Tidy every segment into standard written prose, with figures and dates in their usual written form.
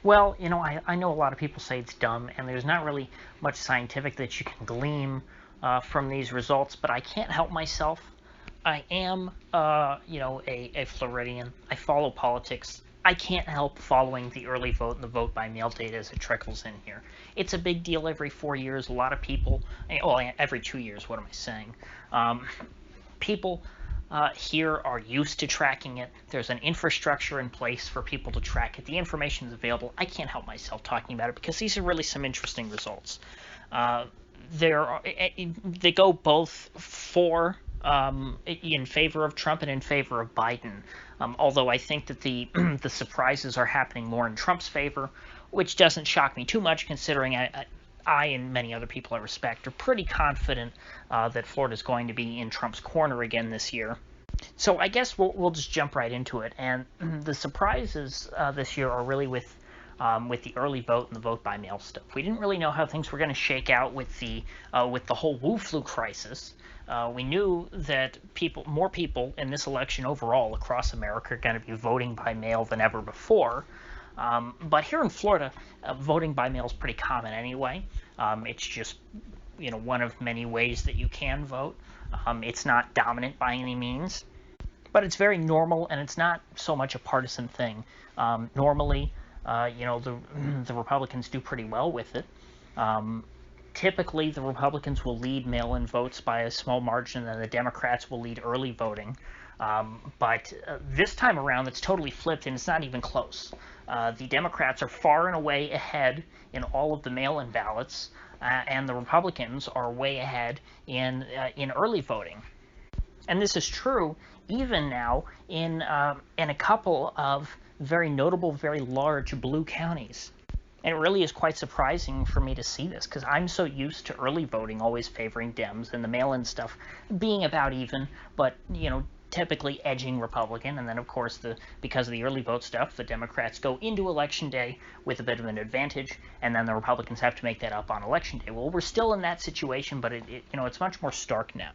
Well, I know a lot of people say it's dumb, and there's not really much scientific that you can glean from these results, but I can't help myself. I am, a Floridian. I follow politics. I can't help following the early vote and the vote by mail data as it trickles in here. It's a big deal every 4 years. A lot of people, well, every 2 years, what am I saying? People here are used to tracking it. There's an infrastructure in place for people to track it. The information is available. I can't help myself talking about it because these are really some interesting results. They go both for in favor of Trump and in favor of Biden. Although I think that the the surprises are happening more in Trump's favor, which doesn't shock me too much considering I and many other people I respect are pretty confident that Florida's going to be in Trump's corner again this year. So I guess we'll just jump right into it. And the surprises this year are really with the early vote and the vote by mail stuff. We didn't really know how things were going to shake out with the whole Wu flu crisis. We knew that more people in this election overall across America are going to be voting by mail than ever before. But here in Florida, voting by mail is pretty common anyway. It's just one of many ways that you can vote. It's not dominant by any means, but it's very normal, and it's not so much a partisan thing. Normally, the Republicans do pretty well with it. Typically, the Republicans will lead mail-in votes by a small margin, and the Democrats will lead early voting. But this time around, it's totally flipped, and it's not even close. The Democrats are far and away ahead in all of the mail-in ballots, and the Republicans are way ahead in early voting. And this is true even now in a couple of very notable, very large blue counties. And it really is quite surprising for me to see this, because I'm so used to early voting always favoring Dems and the mail-in stuff being about even, but, typically edging Republican. And then, of course, because of the early vote stuff, the Democrats go into Election Day with a bit of an advantage, and then the Republicans have to make that up on Election Day. Well, we're still in that situation, but it's much more stark now.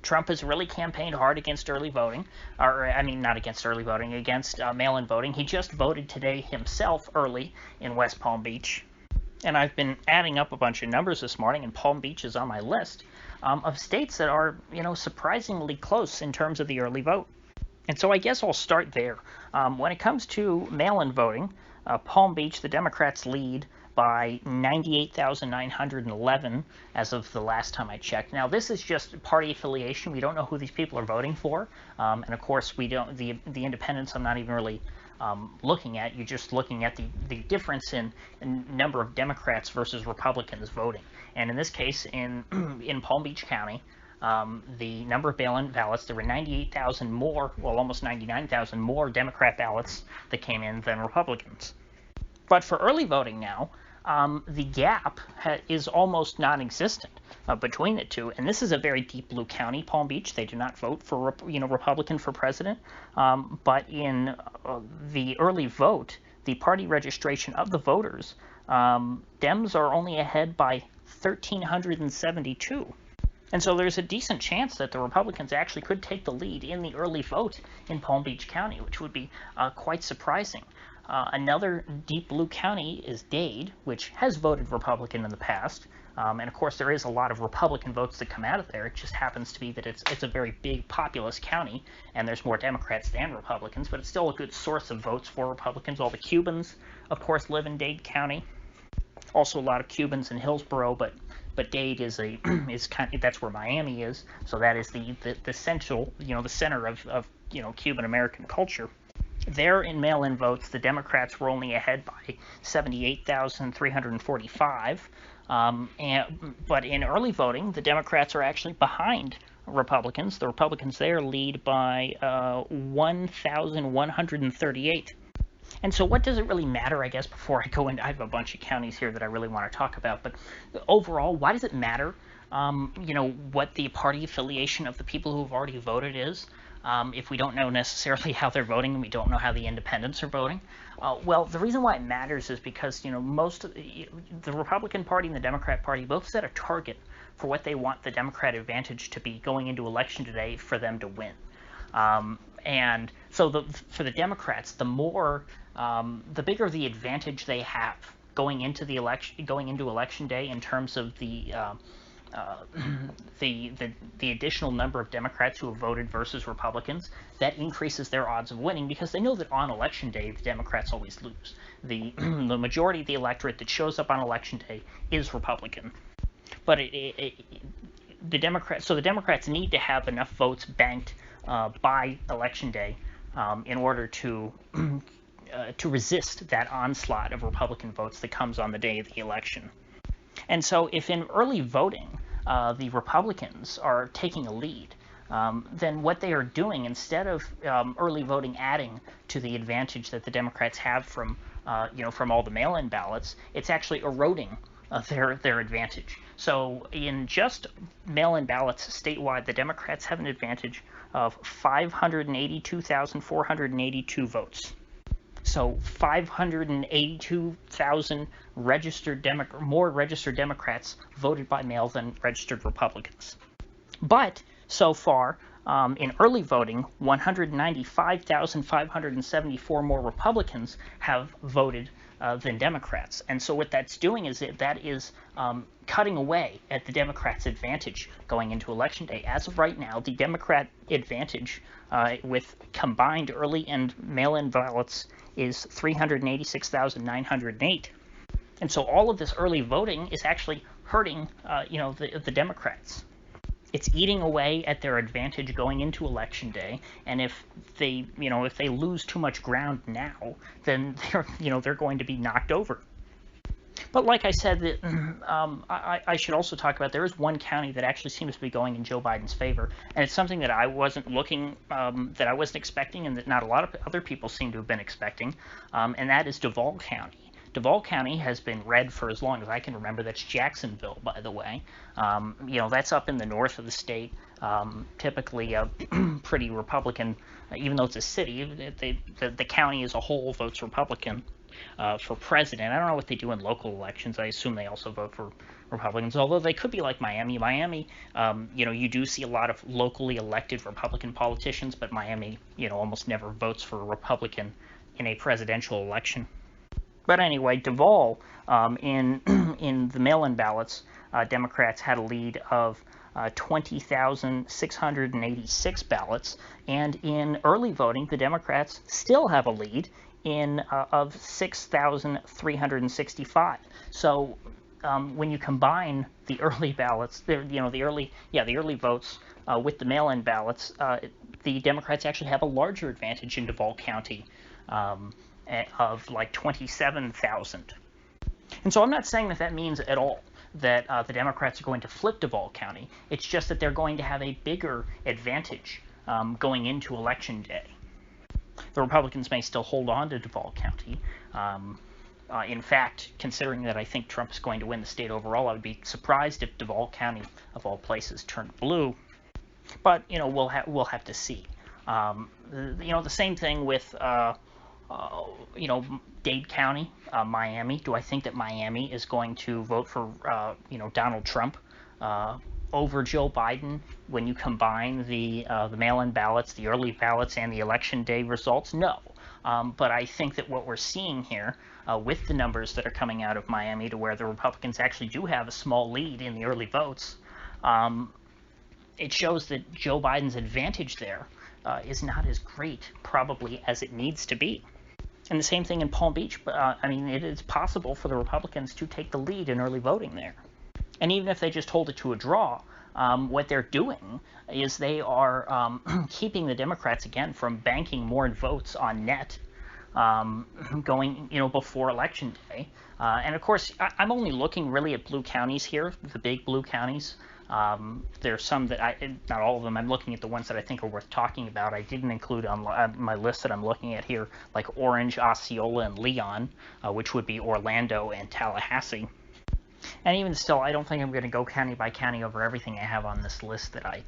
Trump has really campaigned hard against early voting, not against early voting, against mail-in voting. He just voted today himself early in West Palm Beach. And I've been adding up a bunch of numbers this morning, and Palm Beach is on my list of states that are, surprisingly close in terms of the early vote. And so I guess I'll start there. When it comes to mail-in voting, Palm Beach, the Democrats lead by 98,911 as of the last time I checked. Now, this is just party affiliation. We don't know who these people are voting for. And of course, we don't. The independents I'm not even really looking at. You're just looking at the difference in number of Democrats versus Republicans voting. And in this case, in Palm Beach County, the number of mail-in ballots, there were 98,000 more, well, almost 99,000 more Democrat ballots that came in than Republicans. But for early voting now, the gap is almost non-existent between the two, and this is a very deep blue county, Palm Beach. They do not vote for Republican for president, but in the early vote, the party registration of the voters, Dems are only ahead by 1,372. And so there's a decent chance that the Republicans actually could take the lead in the early vote in Palm Beach County, which would be quite surprising. Another deep blue county is Dade, which has voted Republican in the past. And of course, there is a lot of Republican votes that come out of there. It just happens to be that it's a very big, populous county, and there's more Democrats than Republicans, but it's still a good source of votes for Republicans. All the Cubans, of course, live in Dade County. Also, a lot of Cubans in Hillsborough, but Dade is kind of, that's where Miami is. So that is the central, the center of Cuban American culture. There, in mail-in votes, the Democrats were only ahead by 78,345. But in early voting, the Democrats are actually behind Republicans. The Republicans there lead by 1,138. And so what does it really matter, I guess, before I go into, I have a bunch of counties here that I really want to talk about, but overall, why does it matter, what the party affiliation of the people who have already voted is? If we don't know necessarily how they're voting and we don't know how the independents are voting? Well, the reason why it matters is because, most of the Republican Party and the Democrat Party both set a target for what they want the Democrat advantage to be going into election today for them to win. And so for the Democrats, the bigger the advantage they have going into election day in terms of the additional number of Democrats who have voted versus Republicans, that increases their odds of winning, because they know that on election day the Democrats always lose. The the majority of the electorate that shows up on election day is Republican, but the Democrats need to have enough votes banked by election day in order to resist that onslaught of Republican votes that comes on the day of the election. And so if in early voting the Republicans are taking a lead, then what they are doing, instead of early voting adding to the advantage that the Democrats have from all the mail-in ballots, it's actually eroding their advantage. So in just mail-in ballots statewide, the Democrats have an advantage of 582,482 votes. So 582,000 more registered Democrats voted by mail than registered Republicans. But so far, in early voting, 195,574 more Republicans have voted than Democrats. And so what that's doing is that is cutting away at the Democrats' advantage going into Election Day. As of right now, the Democrat advantage with combined early and mail-in ballots is 386,908. And so all of this early voting is actually hurting the Democrats. It's eating away at their advantage going into Election Day, and if they lose too much ground now, then they're going to be knocked over. But like I said, I should also talk about, there is one county that actually seems to be going in Joe Biden's favor, and it's something that I wasn't expecting, and that not a lot of other people seem to have been expecting, and that is Duval County. Duval County has been red for as long as I can remember. That's Jacksonville, by the way. That's up in the north of the state, typically a pretty Republican, even though it's a city. The county as a whole votes Republican for president. I don't know what they do in local elections. I assume they also vote for Republicans, although they could be like Miami. Miami, you do see a lot of locally elected Republican politicians, but Miami, almost never votes for a Republican in a presidential election. But anyway, Duval, in the mail-in ballots, Democrats had a lead of 20,686 ballots, and in early voting, the Democrats still have a lead of 6,365. So when you combine the early ballots, the early votes with the mail-in ballots, the Democrats actually have a larger advantage in Duval County. Of like 27,000. And so I'm not saying that means at all that the Democrats are going to flip Duval County. It's just that they're going to have a bigger advantage going into Election Day. The Republicans may still hold on to Duval County. In fact, considering that I think Trump's going to win the state overall, I would be surprised if Duval County, of all places, turned blue. But we'll have to see. The same thing with Dade County, Miami. Do I think that Miami is going to vote for, Donald Trump over Joe Biden when you combine the mail-in ballots, the early ballots, and the Election Day results? No. But I think that what we're seeing here with the numbers that are coming out of Miami, to where the Republicans actually do have a small lead in the early votes, it shows that Joe Biden's advantage there is not as great, probably, as it needs to be. And the same thing in Palm Beach. It is possible for the Republicans to take the lead in early voting there. And even if they just hold it to a draw, what they're doing is they are keeping the Democrats, again, from banking more votes on net going, before Election Day. And of course, I'm only looking really at blue counties here, the big blue counties. There's some that not all of them, I'm looking at the ones that I think are worth talking about. I didn't include on my list that I'm looking at here, like Orange, Osceola, and Leon, which would be Orlando and Tallahassee. And even still, I don't think I'm going to go county by county over everything I have on this list that I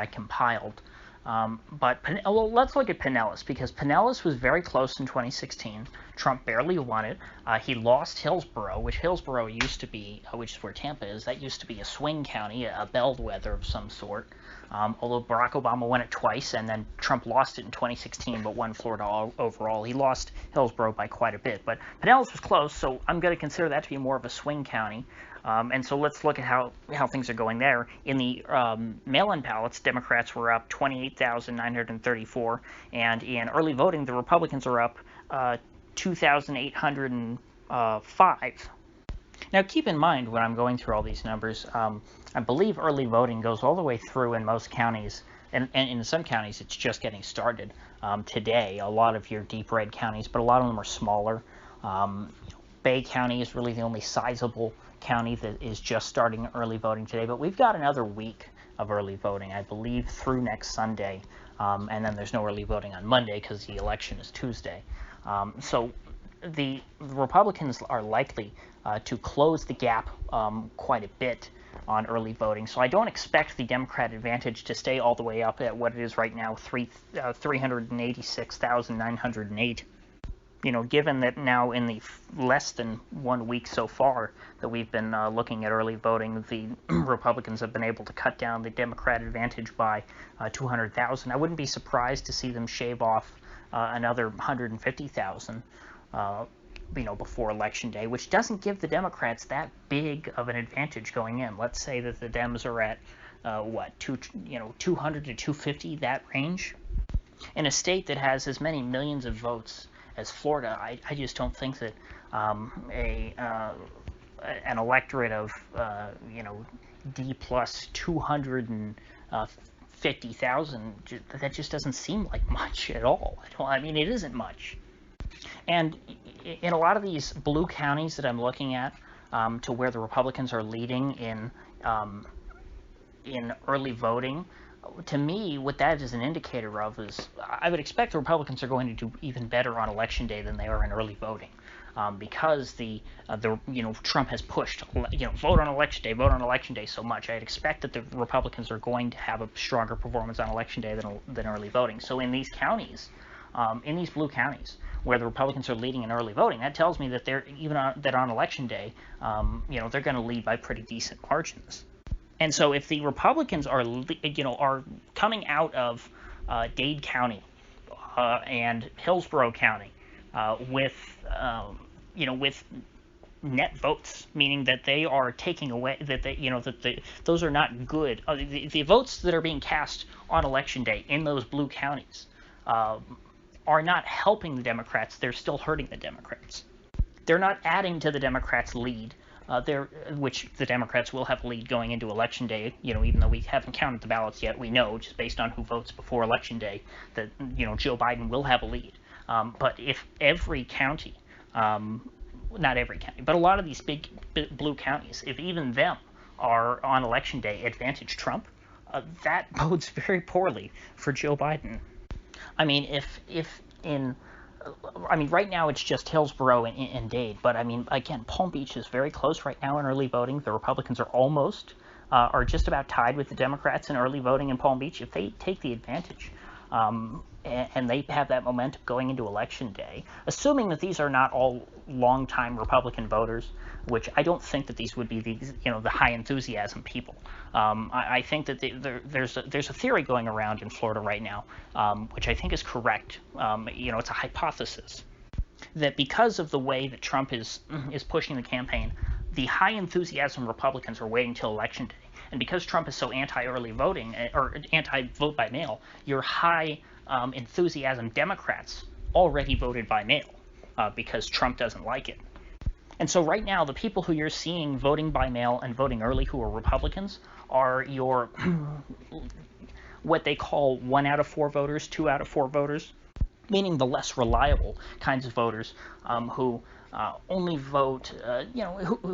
compiled. But let's look at Pinellas, because Pinellas was very close in 2016. Trump barely won it. He lost Hillsborough, which Hillsborough used to be, which is where Tampa is, that used to be a swing county, a bellwether of some sort. although Barack Obama won it twice, and then Trump lost it in 2016, but won Florida overall. He lost Hillsborough by quite a bit, but Pinellas was close, so I'm going to consider that to be more of a swing county. And so let's look at how things are going there. In the mail-in ballots, Democrats were up 28,934, and in early voting, the Republicans are up 2,805. Now, keep in mind when I'm going through all these numbers, I believe early voting goes all the way through in most counties, and in some counties it's just getting started today. A lot of your deep red counties, but a lot of them are smaller. Bay County is really the only sizable county that is just starting early voting today, but we've got another week of early voting, I believe, through next Sunday, and then there's no early voting on Monday because the election is Tuesday. So the Republicans are likely to close the gap quite a bit on early voting. So I don't expect the Democrat advantage to stay all the way up at what it is right now, 386,908. You know, given that now in the less than 1 week so far that we've been looking at early voting, the Republicans have been able to cut down the Democrat advantage by 200,000. I wouldn't be surprised to see them shave off another 150,000. Before Election Day, which doesn't give the Democrats that big of an advantage going in. Let's say that the Dems are at 200 to 250, that range. In a state that has as many millions of votes as Florida, I just don't think that an electorate of D plus 250,000, that just doesn't seem like much at all. I mean, it isn't much. And in a lot of these blue counties that I'm looking at, to where the Republicans are leading in early voting, to me, what that is an indicator of is I would expect the Republicans are going to do even better on Election Day than they are in early voting, because Trump has pushed vote on Election Day so much. I'd expect that the Republicans are going to have a stronger performance on Election Day than early voting. So in these counties, in these blue counties, where the Republicans are leading in early voting, that tells me that on Election Day, they're going to lead by pretty decent margins. And so if the Republicans are coming out of Dade County and Hillsborough County with net votes, meaning that they are taking away those are not good. The votes that are being cast on Election Day in those blue counties are not helping the Democrats. They're still hurting the Democrats. They're not adding to the Democrats' lead, which the Democrats will have a lead going into Election Day. Even though we haven't counted the ballots yet, we know, just based on who votes before Election Day, that Joe Biden will have a lead. But if every county, not every county, but a lot of these big blue counties, if even them are on Election Day advantage Trump, that bodes very poorly for Joe Biden. I mean, right now it's just Hillsborough and Dade, but I mean, again, Palm Beach is very close right now in early voting. The Republicans are just about tied with the Democrats in early voting in Palm Beach. If they take the advantage, and they have that momentum going into Election Day, assuming that these are not all longtime Republican voters, which I don't think that these would be the high enthusiasm people. I think that there's a theory going around in Florida right now, which I think is correct. It's a hypothesis that because of the way that Trump is pushing the campaign, the high enthusiasm Republicans are waiting till Election Day. And because Trump is so anti-early voting, or anti-vote by mail, your high enthusiasm Democrats already voted by mail because Trump doesn't like it. And so right now, the people who you're seeing voting by mail and voting early who are Republicans are your what they call 1 out of 4 voters, 2 out of 4 voters, meaning the less reliable kinds of voters who only vote,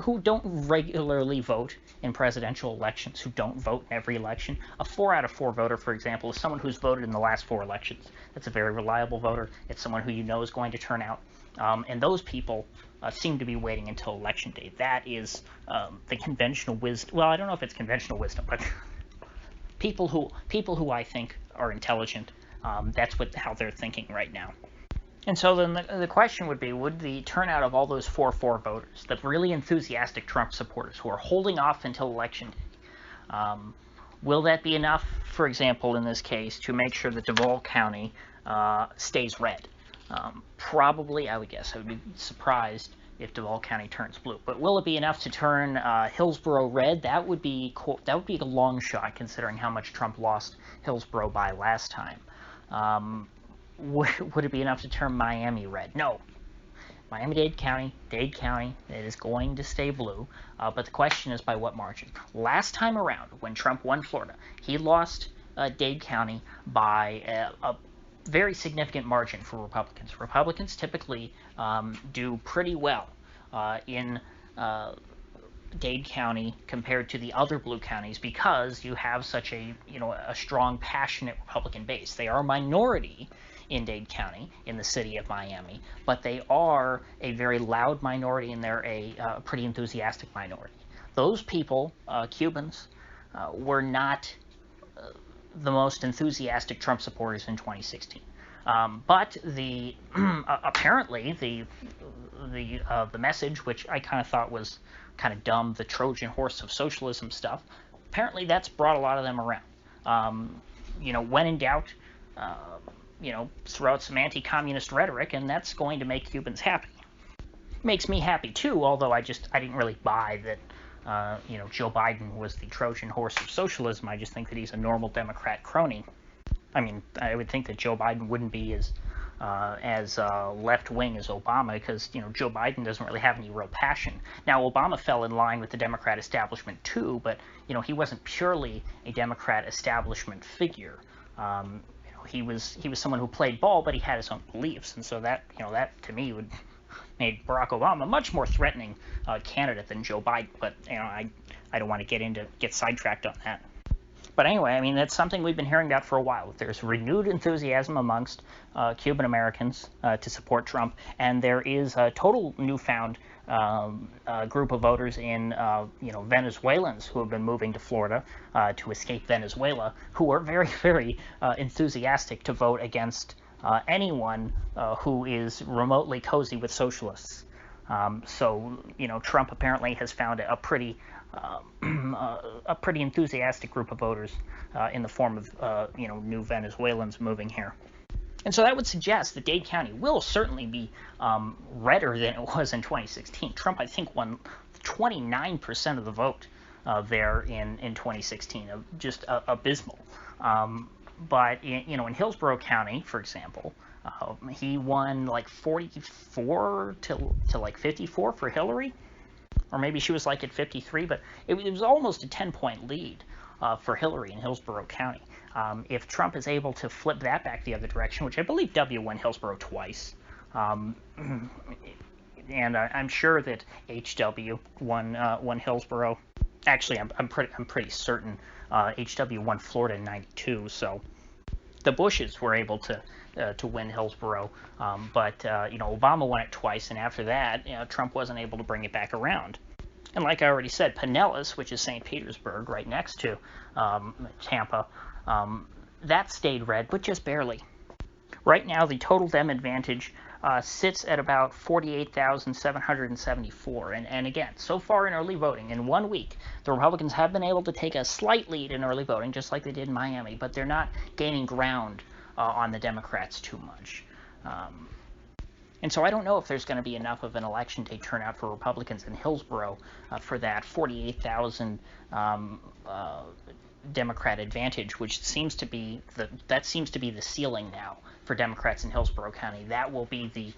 who don't regularly vote in presidential elections, who don't vote in every election. A 4 out of 4 voter, for example, is someone who's voted in the last 4 elections. That's a very reliable voter. It's someone who is going to turn out. And those people seem to be waiting until Election Day. That is the conventional wisdom. Well, I don't know if it's conventional wisdom, but people who I think are intelligent, that's how they're thinking right now. And so then the question would be, would the turnout of all those 4-4 voters, the really enthusiastic Trump supporters who are holding off until Election Day, Will that be enough, for example, in this case, to make sure that Duval County stays red? Probably, I would guess. I would be surprised if Duval County turns blue. But will it be enough to turn Hillsborough red? That would be a long shot, considering how much Trump lost Hillsborough by last time. Would it be enough to turn Miami red? No. Miami-Dade County, it is going to stay blue, but the question is by what margin. Last time around, when Trump won Florida, he lost Dade County by a very significant margin for Republicans. Republicans typically do pretty well in Dade County compared to the other blue counties because you have such a strong, passionate Republican base. They are a minority in Dade County, in the city of Miami, but they are a very loud minority, and they're a pretty enthusiastic minority. Those people, Cubans, were not the most enthusiastic Trump supporters in 2016. But apparently the message, which I kind of thought was kind of dumb, the Trojan horse of socialism stuff, apparently that's brought a lot of them around. When in doubt, throw out some anti-communist rhetoric, and that's going to make Cubans happy. Makes me happy too, although I didn't really buy that. Joe Biden was the Trojan horse of socialism. I just think that he's a normal Democrat crony. I mean, I would think that Joe Biden wouldn't be as left-wing as Obama, because Joe Biden doesn't really have any real passion. Now, Obama fell in line with the Democrat establishment too, but he wasn't purely a Democrat establishment figure. He was someone who played ball, but he had his own beliefs, and so that to me would made Barack Obama a much more threatening candidate than Joe Biden. But I don't want to get sidetracked on that. But anyway, I mean, that's something we've been hearing about for a while. There's renewed enthusiasm amongst Cuban Americans to support Trump, and there is a total newfound group of voters in Venezuelans who have been moving to Florida to escape Venezuela, who are very, very enthusiastic to vote against anyone who is remotely cozy with socialists. So Trump apparently has found a pretty enthusiastic group of voters in the form of new Venezuelans moving here. And so that would suggest that Dade County will certainly be redder than it was in 2016. Trump, I think, won 29% of the vote there in 2016, just abysmal. But in Hillsborough County, for example, he won like 44 to like 54 for Hillary, or maybe she was like at 53, but it was almost a 10-point lead for Hillary in Hillsborough County. If Trump is able to flip that back the other direction, which I believe W won Hillsborough twice, and I'm sure that HW won Hillsborough. Actually, I'm pretty certain HW won Florida in '92. So the Bushes were able to win Hillsborough, but Obama won it twice, and after that, Trump wasn't able to bring it back around. And like I already said, Pinellas, which is St. Petersburg, right next to Tampa, that stayed red, but just barely. Right now, the total Dem advantage sits at about 48,774. And again, so far in early voting, in 1 week, the Republicans have been able to take a slight lead in early voting, just like they did in Miami, but they're not gaining ground on the Democrats too much. And so I don't know if there's going to be enough of an election day turnout for Republicans in Hillsborough for that 48,000 Democrat advantage, which seems to be the ceiling now for Democrats in Hillsborough County. That will be the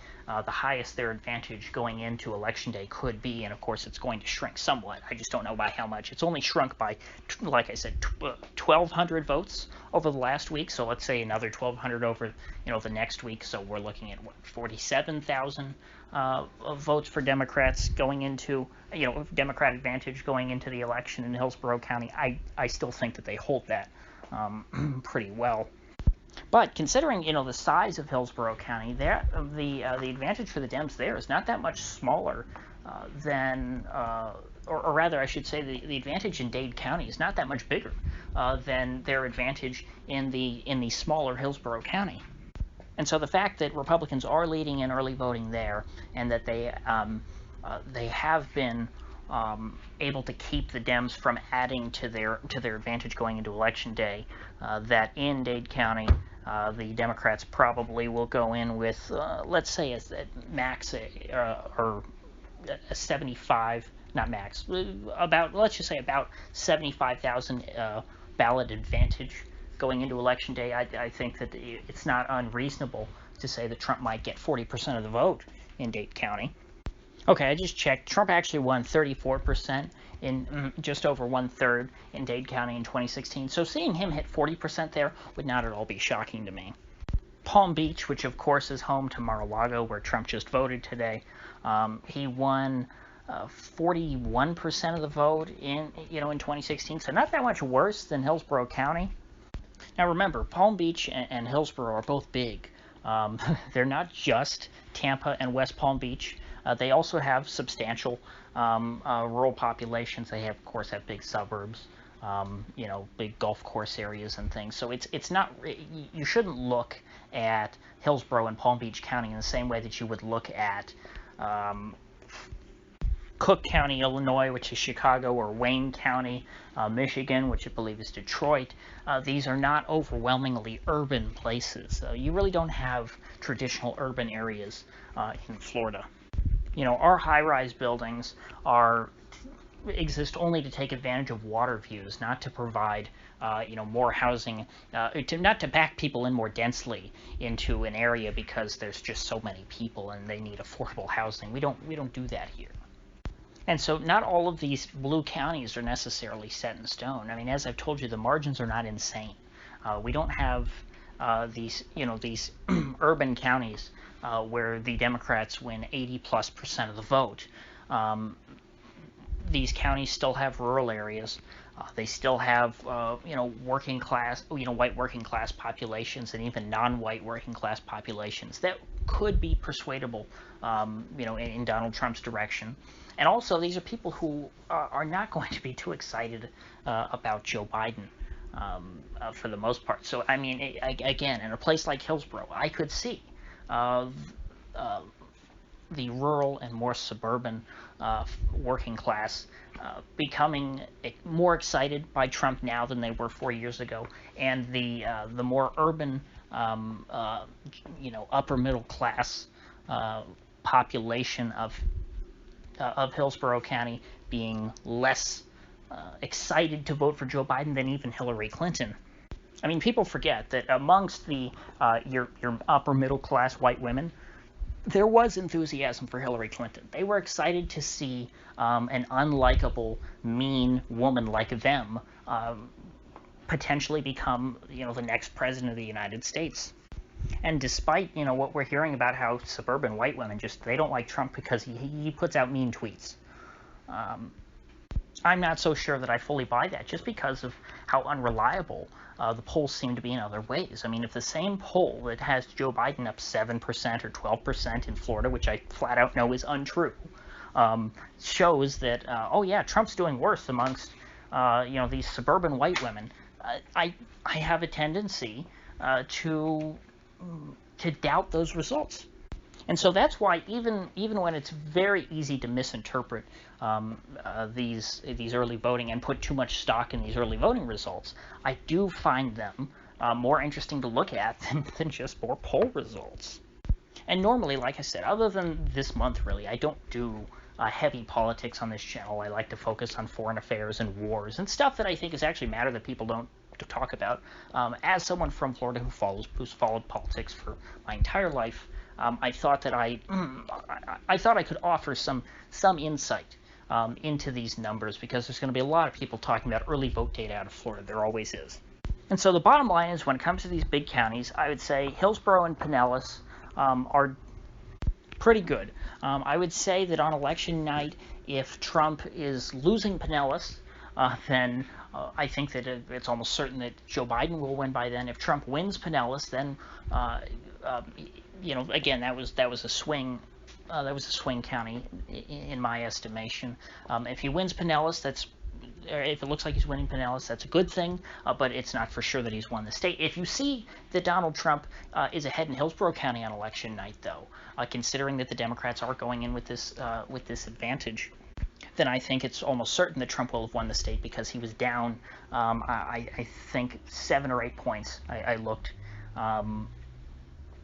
highest their advantage going into Election Day could be, and of course it's going to shrink somewhat. I just don't know by how much. It's only shrunk by, like I said, 1,200 votes over the last week. So let's say another 1,200 over the next week. So we're looking at 47,000 votes for Democrats going into Democrat advantage going into the election in Hillsborough County. I still think that they hold that pretty well. But considering the size of Hillsborough County, the advantage for the Dems there is not that much smaller than, or rather I should say the advantage in Dade County is not that much bigger than their advantage in the smaller Hillsborough County. And so the fact that Republicans are leading in early voting there, and that they have been able to keep the Dems from adding to their advantage going into Election Day, that in Dade County, the Democrats probably will go in with, let's say, a max or a 75, not max, about, let's just say about 75,000 ballot advantage going into Election Day. I think that it's not unreasonable to say that Trump might get 40% of the vote in Dade County. Okay, I just checked. Trump actually won 34% in just over 1/3 in Dade County in 2016. So seeing him hit 40% there would not at all be shocking to me. Palm Beach, which of course is home to Mar-a-Lago, where Trump just voted today, he won 41% of the vote in 2016. So not that much worse than Hillsborough County. Now remember, Palm Beach and Hillsborough are both big. They're not just Tampa and West Palm Beach. They also have substantial rural populations. They of course have big suburbs, big golf course areas and things. So it's not, you shouldn't look at Hillsborough and Palm Beach County in the same way that you would look at Cook County, Illinois, which is Chicago, or Wayne County, Michigan, which I believe is Detroit. These are not overwhelmingly urban places. You really don't have traditional urban areas in Florida. Our high-rise buildings exist only to take advantage of water views, not to provide, more housing, not to back people in more densely into an area because there's just so many people and they need affordable housing. We don't do that here. And so not all of these blue counties are necessarily set in stone. I mean, as I've told you, the margins are not insane. We don't have these urban counties where the Democrats win 80+% of the vote. These counties still have rural areas. They still have, working class, white working class populations and even non-white working class populations that could be persuadable, in Donald Trump's direction. And also, these are people who are not going to be too excited about Joe Biden for the most part. So, I mean, again, in a place like Hillsborough, I could see the rural and more suburban working class becoming more excited by Trump now than they were 4 years ago, and the more urban, upper middle class population of Hillsborough County being less excited to vote for Joe Biden than even Hillary Clinton. I mean, people forget that amongst the your upper middle class white women, there was enthusiasm for Hillary Clinton. They were excited to see an unlikable, mean woman like them potentially become, the next president of the United States. And despite, what we're hearing about how suburban white women they don't like Trump because he puts out mean tweets. I'm not so sure that I fully buy that, just because of how unreliable the polls seem to be in other ways. I mean, if the same poll that has Joe Biden up 7% or 12% in Florida, which I flat out know is untrue, shows that, Trump's doing worse amongst, these suburban white women, I have a tendency to doubt those results. And so that's why even when it's very easy to misinterpret these early voting and put too much stock in these early voting results, I do find them more interesting to look at than just more poll results. And normally, like I said, other than this month, really, I don't do heavy politics on this channel. I like to focus on foreign affairs and wars and stuff that I think is actually matter that people don't to talk about. As someone from Florida who's followed politics for my entire life, I thought that I thought I could offer some insight into these numbers, because there's going to be a lot of people talking about early vote data out of Florida. There always is. And so the bottom line is, when it comes to these big counties, I would say Hillsborough and Pinellas are pretty good. I would say that on election night, if Trump is losing Pinellas, then I think that it's almost certain that Joe Biden will win by then. If Trump wins Pinellas, then again, that was a swing. That was a swing county in my estimation. If he wins Pinellas, if it looks like he's winning Pinellas, that's a good thing, but it's not for sure that he's won the state. If you see that Donald Trump is ahead in Hillsborough County on election night, though, considering that the Democrats are going in with this advantage, then I think it's almost certain that Trump will have won the state, because he was down, I think, 7 or 8 points. I looked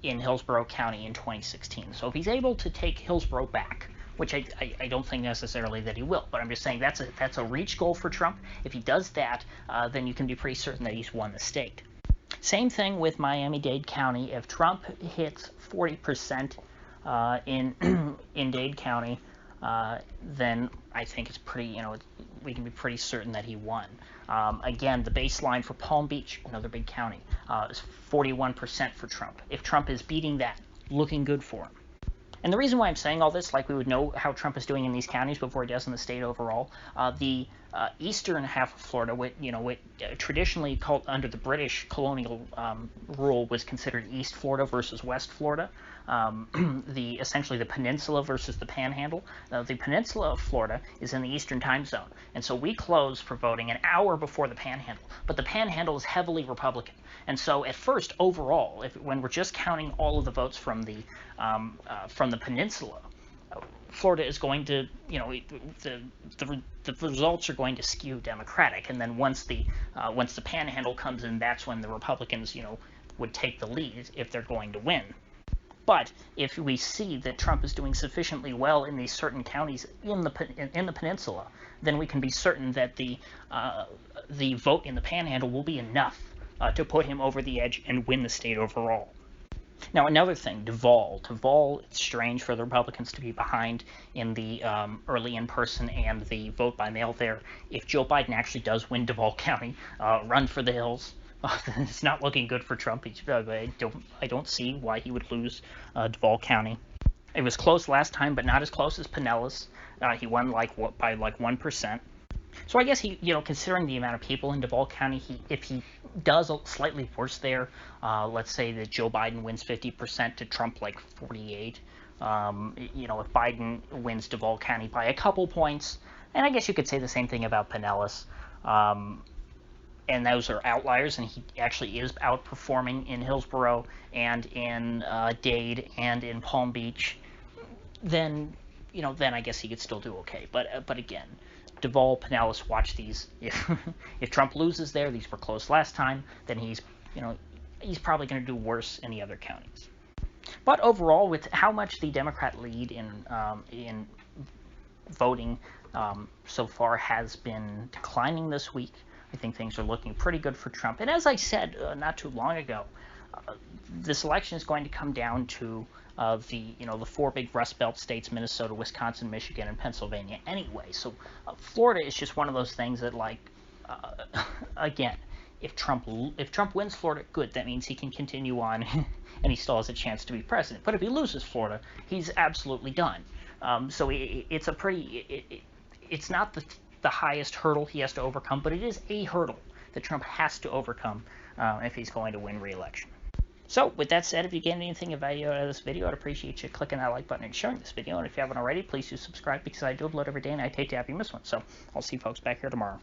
in Hillsborough County in 2016. So if he's able to take Hillsborough back, which I don't think necessarily that he will, but I'm just saying that's a reach goal for Trump. If he does that, then you can be pretty certain that he's won the state. Same thing with Miami-Dade County. If Trump hits 40% in Dade County, then I think it's pretty, we can be pretty certain that he won. Again, the baseline for Palm Beach, another big county, is 41% for Trump. If Trump is beating that, looking good for him. And the reason why I'm saying all this, like we would know how Trump is doing in these counties before he does in the state overall, the eastern half of Florida, which traditionally called under the British colonial rule was considered East Florida versus West Florida. Essentially the peninsula versus the panhandle. The peninsula of Florida is in the eastern time zone, and so we close for voting an hour before the panhandle. But the panhandle is heavily Republican, and so at first, overall, when we're just counting all of the votes from the peninsula, Florida is going to, the results are going to skew Democratic, and then once the panhandle comes in, that's when the Republicans, would take the lead if they're going to win. But if we see that Trump is doing sufficiently well in these certain counties in the peninsula, then we can be certain that the vote in the panhandle will be enough to put him over the edge and win the state overall. Now, another thing, Duval. Duval, it's strange for the Republicans to be behind in the early in-person and the vote by mail there. If Joe Biden actually does win Duval County, run for the hills, it's not looking good for Trump. I don't see why he would lose Duval County. It was close last time, but not as close as Pinellas. He won by 1%. So I guess considering the amount of people in Duval County, if he does slightly worse there, let's say that Joe Biden wins 50% to Trump 48. If Biden wins Duval County by a couple points, and I guess you could say the same thing about Pinellas. And those are outliers, and he actually is outperforming in Hillsborough and in Dade and in Palm Beach, then I guess he could still do okay. But again, Duval, Pinellas, watch these. If Trump loses there, these were close last time, then he's probably going to do worse in the other counties. But overall, with how much the Democrat lead in voting so far has been declining this week, I think things are looking pretty good for Trump. And as I said not too long ago, this election is going to come down to the 4 big Rust Belt states: Minnesota, Wisconsin, Michigan, and Pennsylvania. Anyway, so Florida is just one of those things that, again, if Trump wins Florida, good. That means he can continue on, and he still has a chance to be president. But if he loses Florida, he's absolutely done. So it's a pretty. It's not the highest hurdle he has to overcome, but it is a hurdle that Trump has to overcome if he's going to win re-election. So, with that said, if you get anything of value out of this video, I'd appreciate you clicking that like button and sharing this video. And if you haven't already, please do subscribe, because I do upload every day and I'd hate to have you miss one. So, I'll see you folks back here tomorrow.